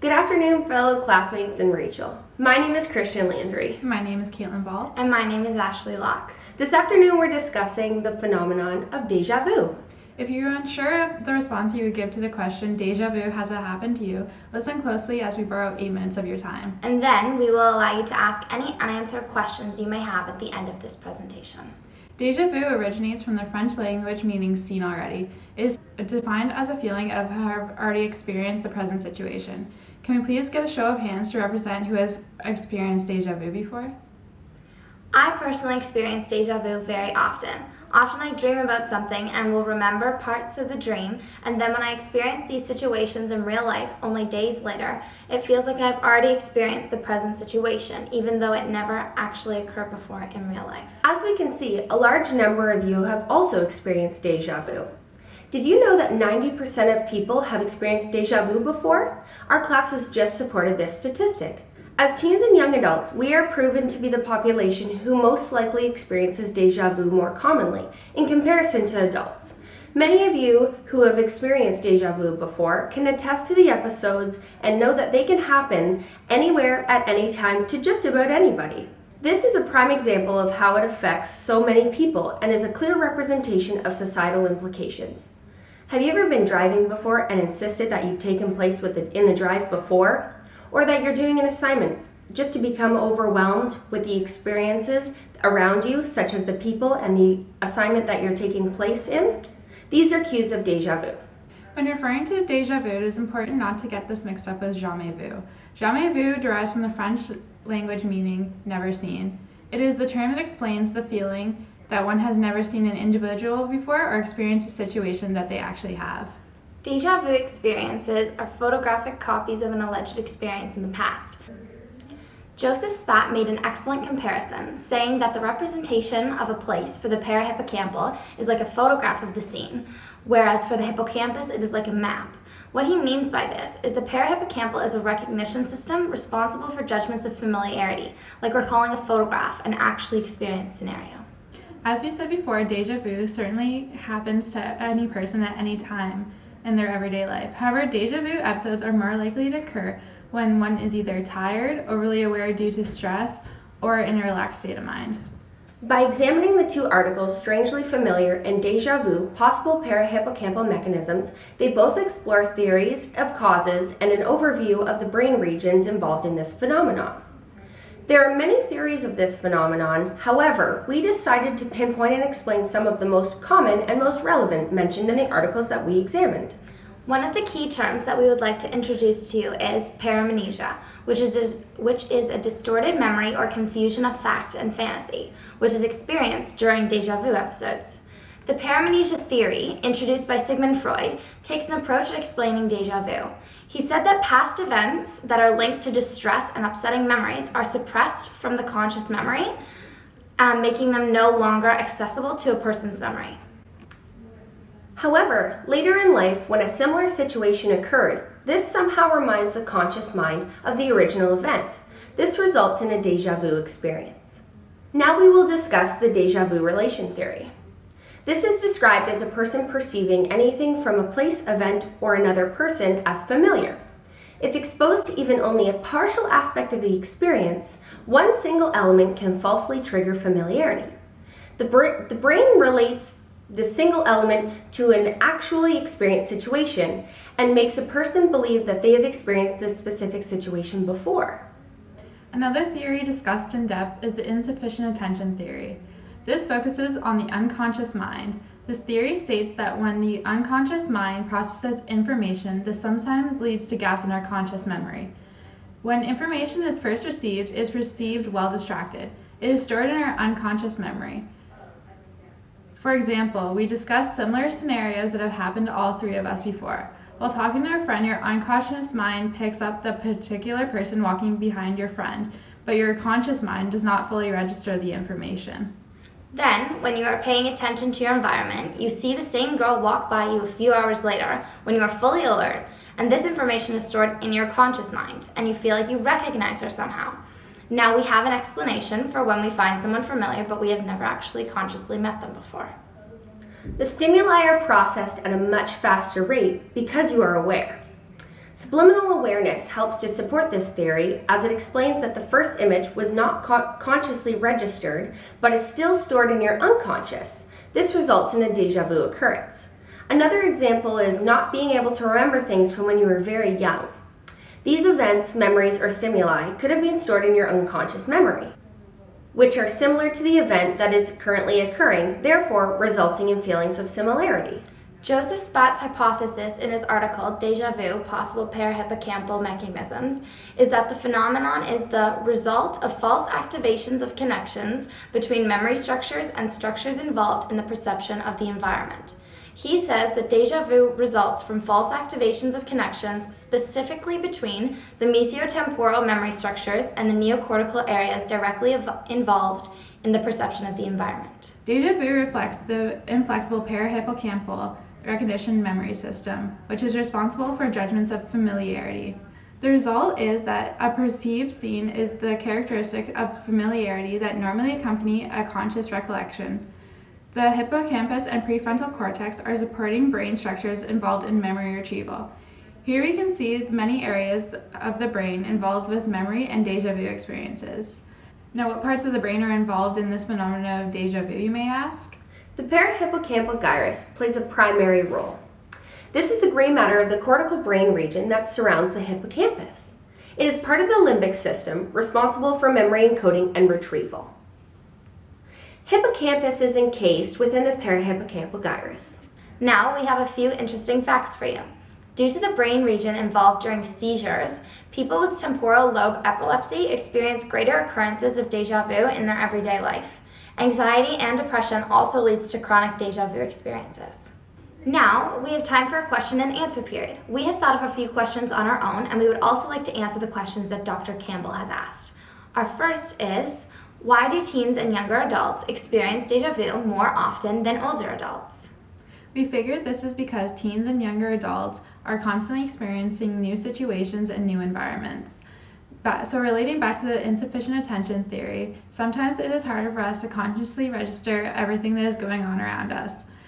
Good afternoon, fellow classmates and Rachel. My name is Christian Landry. My name is Caitlin Ball. And my name is Ashley Locke. This afternoon we're discussing the phenomenon of déjà vu. If you're unsure of the response you would give to the question, déjà vu, has it happened to you? Listen closely as we borrow 8 minutes of your time. And then we will allow you to ask any unanswered questions you may have at the end of this presentation. Déjà vu originates from the French language meaning seen already. It is defined as a feeling of have already experienced the present situation. Can we please get a show of hands to represent who has experienced déjà vu before? I personally experience déjà vu very often. Often I dream about something and will remember parts of the dream, and then when I experience these situations in real life only days later, it feels like I've already experienced the present situation, even though it never actually occurred before in real life. As we can see, a large number of you have also experienced déjà vu. Did you know that 90% of people have experienced déjà vu before? Our class has just supported this statistic. As teens and young adults, we are proven to be the population who most likely experiences déjà vu more commonly in comparison to adults. Many of you who have experienced déjà vu before can attest to the episodes and know that they can happen anywhere at any time to just about anybody. This is a prime example of how it affects so many people and is a clear representation of societal implications. Have you ever been driving before and insisted that you've taken place in the drive before? Or that you're doing an assignment just to become overwhelmed with the experiences around you, such as the people and the assignment that you're taking place in? These are cues of déjà vu. When referring to déjà vu, it is important not to get this mixed up with jamais vu. Jamais vu derives from the French language meaning never seen. It is the term that explains the feeling that one has never seen an individual before or experienced a situation that they actually have. Déjà vu experiences are photographic copies of an alleged experience in the past. Joseph Spat made an excellent comparison, saying that the representation of a place for the parahippocampal is like a photograph of the scene, whereas for the hippocampus it is like a map. What he means by this is the parahippocampal is a recognition system responsible for judgments of familiarity, like recalling a photograph, an actually experienced scenario. As we said before, déjà vu certainly happens to any person at any time in their everyday life. However, déjà vu episodes are more likely to occur when one is either tired, overly aware due to stress, or in a relaxed state of mind. By examining the two articles, Strangely Familiar and Déjà Vu, Possible Parahippocampal Mechanisms, they both explore theories of causes and an overview of the brain regions involved in this phenomenon. There are many theories of this phenomenon. However, we decided to pinpoint and explain some of the most common and most relevant mentioned in the articles that we examined. One of the key terms that we would like to introduce to you is Paramanisha, which is a distorted memory or confusion of fact and fantasy, which is experienced during déjà vu episodes. The Paramanisha theory, introduced by Sigmund Freud, takes an approach at explaining déjà vu. He said that past events that are linked to distress and upsetting memories are suppressed from the conscious memory, making them no longer accessible to a person's memory. However, later in life, when a similar situation occurs, this somehow reminds the conscious mind of the original event. This results in a déjà vu experience. Now we will discuss the déjà vu relation theory. This is described as a person perceiving anything from a place, event, or another person as familiar. If exposed to even only a partial aspect of the experience, one single element can falsely trigger familiarity. The brain relates the single element to an actually experienced situation and makes a person believe that they have experienced this specific situation before. Another theory discussed in depth is the insufficient attention theory. This focuses on the unconscious mind. This theory states that when the unconscious mind processes information, this sometimes leads to gaps in our conscious memory. When information is first received, it is received while distracted. It is stored in our unconscious memory. For example, we discussed similar scenarios that have happened to all three of us before. While talking to a friend, your unconscious mind picks up the particular person walking behind your friend, but your conscious mind does not fully register the information. Then, when you are paying attention to your environment, you see the same girl walk by you a few hours later when you are fully alert, and this information is stored in your conscious mind, and you feel like you recognize her somehow. Now we have an explanation for when we find someone familiar, but we have never actually consciously met them before. The stimuli are processed at a much faster rate because you are aware. Subliminal awareness helps to support this theory as it explains that the first image was not consciously registered but is still stored in your unconscious. This results in a déjà vu occurrence. Another example is not being able to remember things from when you were very young. These events, memories, or stimuli could have been stored in your unconscious memory, which are similar to the event that is currently occurring, therefore resulting in feelings of similarity. Joseph Spat's hypothesis in his article, Déjà Vu, Possible Parahippocampal Mechanisms, is that the phenomenon is the result of false activations of connections between memory structures and structures involved in the perception of the environment. He says that déjà vu results from false activations of connections specifically between the mesiotemporal memory structures and the neocortical areas directly involved in the perception of the environment. Déjà vu reflects the inflexible parahippocampal recognition memory system, which is responsible for judgments of familiarity. The result is that a perceived scene is the characteristic of familiarity that normally accompany a conscious recollection. The hippocampus and prefrontal cortex are supporting brain structures involved in memory retrieval. Here we can see many areas of the brain involved with memory and déjà vu experiences. Now, what parts of the brain are involved in this phenomenon of déjà vu, you may ask? The parahippocampal gyrus plays a primary role. This is the gray matter of the cortical brain region that surrounds the hippocampus. It is part of the limbic system, responsible for memory encoding and retrieval. Hippocampus is encased within the parahippocampal gyrus. Now we have a few interesting facts for you. Due to the brain region involved during seizures, people with temporal lobe epilepsy experience greater occurrences of déjà vu in their everyday life. Anxiety and depression also leads to chronic déjà vu experiences. Now, we have time for a question and answer period. We have thought of a few questions on our own, and we would also like to answer the questions that Dr. Campbell has asked. Our first is, why do teens and younger adults experience déjà vu more often than older adults? We figured this is because teens and younger adults are constantly experiencing new situations and new environments. So relating back to the insufficient attention theory, sometimes it is harder for us to consciously register everything that is going on around us.